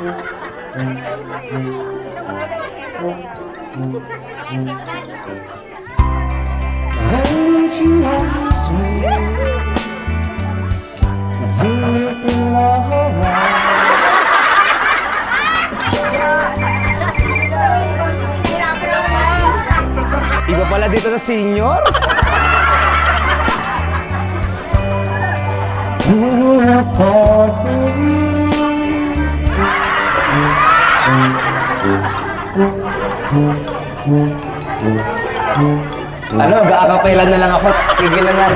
Iba pala dito sa senior. Ano, mag-aakapailan na lang ako. Tigil na nga.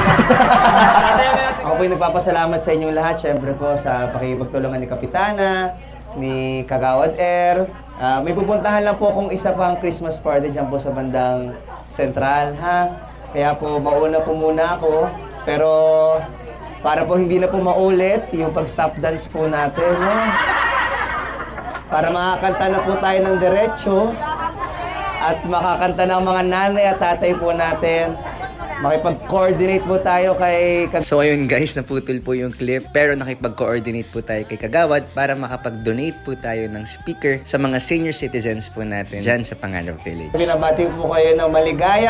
Ako po yung nagpapasalamat sa inyong lahat. Siyempre po sa pakipagtulungan ni Kapitana, ni Kagawad Air. May pupuntahan lang po akong isa pang Christmas party dyan po sa bandang Sentral, ha? Kaya po mauna po muna ako. Pero para po hindi na po maulit yung pag-stop dance po natin, no? Para makakanta na po tayo ng diretso at makakanta ng mga nanay at tatay po natin. Makipag-coordinate po tayo kay... So ayun guys, naputol po yung clip pero nakipag-coordinate po tayo kay Kagawad para makapag-donate po tayo ng speaker sa mga senior citizens po natin dyan sa Pangarap Village. Binabati po kayo ng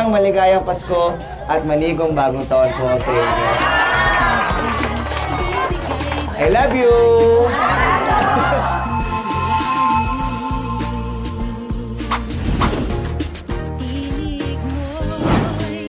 maligayang Pasko at manigong bagong taon po sa inyo. I love you!